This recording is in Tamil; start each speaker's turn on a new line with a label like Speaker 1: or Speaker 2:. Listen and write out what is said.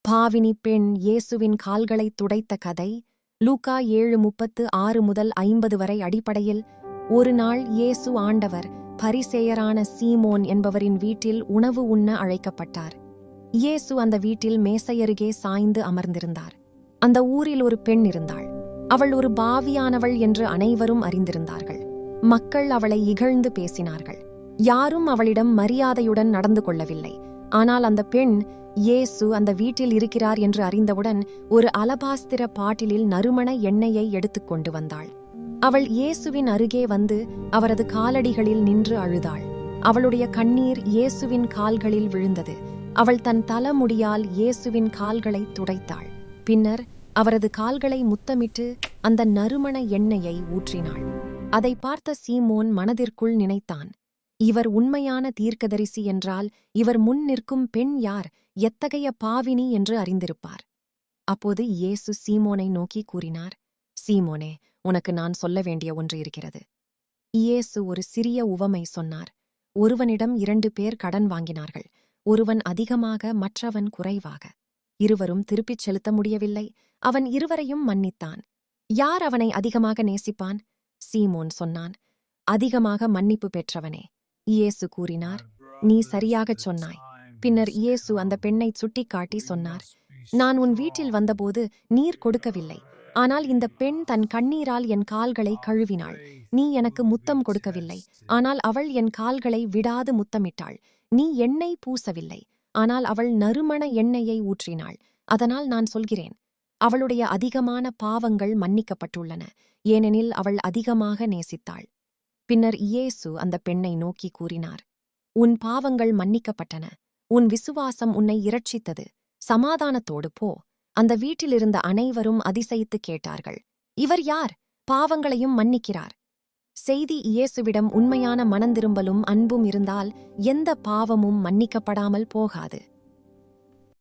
Speaker 1: பாவினி பெண் இயேசுவின் கால்களைத் துடைத்த கதை லூக்கா 7:36 முதல் 50 வரை. அடிப்படையில் ஒரு நாள் இயேசு ஆண்டவர் பரிசேயரான சீமோன் என்பவரின் வீட்டில் உணவு உண்ண அழைக்கப்பட்டார். இயேசு அந்த வீட்டில் மேசையருகே சாய்ந்து அமர்ந்திருந்தார். அந்த ஊரில் ஒரு பெண் இருந்தாள். அவள் ஒரு பாவியானவள் என்று அனைவரும் அறிந்திருந்தார்கள். மக்கள் அவளை இகழ்ந்து பேசினார்கள். யாரும் அவளிடம் மரியாதையுடன் நடந்து கொள்ளவில்லை. ஆனால் அந்த பெண் இயேசு அந்த வீட்டில் இருக்கிறார் என்று அறிந்தவுடன் ஒரு அலபாஸ்திர பாட்டிலில் நறுமண எண்ணெயை எடுத்துக்கொண்டு வந்தாள். அவள் இயேசுவின் அருகே வந்து அவரது காலடிகளில் நின்று அழுதாள். அவளுடைய கண்ணீர் இயேசுவின் கால்களில் விழுந்தது. அவள் தன் தலைமுடியால் இயேசுவின் கால்களை துடைத்தாள். பின்னர் அவரது கால்களை முத்தமிட்டு அந்த நறுமண எண்ணெயை ஊற்றினாள். அதை பார்த்த சீமோன் மனதிற்குள் நினைத்தான், இவர் உண்மையான தீர்க்கதரிசி என்றால் இவர் முன் நிற்கும் பெண் யார், எத்தகைய பாவினி என்று அறிந்திருப்பார். அப்போது இயேசு சீமோனை நோக்கி கூறினார், சீமோனே, உனக்கு நான் சொல்ல வேண்டிய ஒன்று இருக்கிறது. இயேசு ஒரு சிறிய உவமை சொன்னார். ஒருவனிடம் 2 பேர் கடன் வாங்கினார்கள். ஒருவன் அதிகமாக, மற்றவன் குறைவாக. இருவரும் திருப்பிச் செலுத்த முடியவில்லை. அவன் இருவரையும் மன்னித்தான். யார் அவனை அதிகமாக நேசிப்பான்? சீமோன் சொன்னான், அதிகமாக மன்னிப்பு பெற்றவனே. இயேசு கூறினார், நீ சரியாகச் சொன்னாய். பின்னர் இயேசு அந்த பெண்ணை சுட்டிக்காட்டி சொன்னார், நான் உன் வீட்டில் வந்தபோது நீர் கொடுக்கவில்லை. ஆனால் இந்த பெண் தன் கண்ணீரால் என் கால்களை கழுவினாள். நீ எனக்கு முத்தம் கொடுக்கவில்லை. ஆனால் அவள் என் கால்களை விடாது முத்தமிட்டாள். நீ எண்ணெய் பூசவில்லை. ஆனால் அவள் நறுமண எண்ணெயை ஊற்றினாள். அதனால் நான் சொல்கிறேன், அவளுடைய அதிகமான பாவங்கள் மன்னிக்கப்பட்டுள்ளன, ஏனெனில் அவள் அதிகமாக நேசித்தாள். பின்னர் இயேசு அந்த பெண்ணை நோக்கி கூறினார், உன் பாவங்கள் மன்னிக்கப்பட்டன. உன் விசுவாசம் உன்னை இரட்சித்தது. சமாதானத்தோடு போ. அந்த வீட்டிலிருந்த அனைவரும் அதிசயித்து கேட்டார்கள், இவர் யார்? பாவங்களையும் மன்னிக்கிறார். செய்தி இயேசுவிடம் உண்மையான மனந்திரும்பலும் அன்பும் இருந்தால் எந்த பாவமும் மன்னிக்கப்படாமல் போகாது.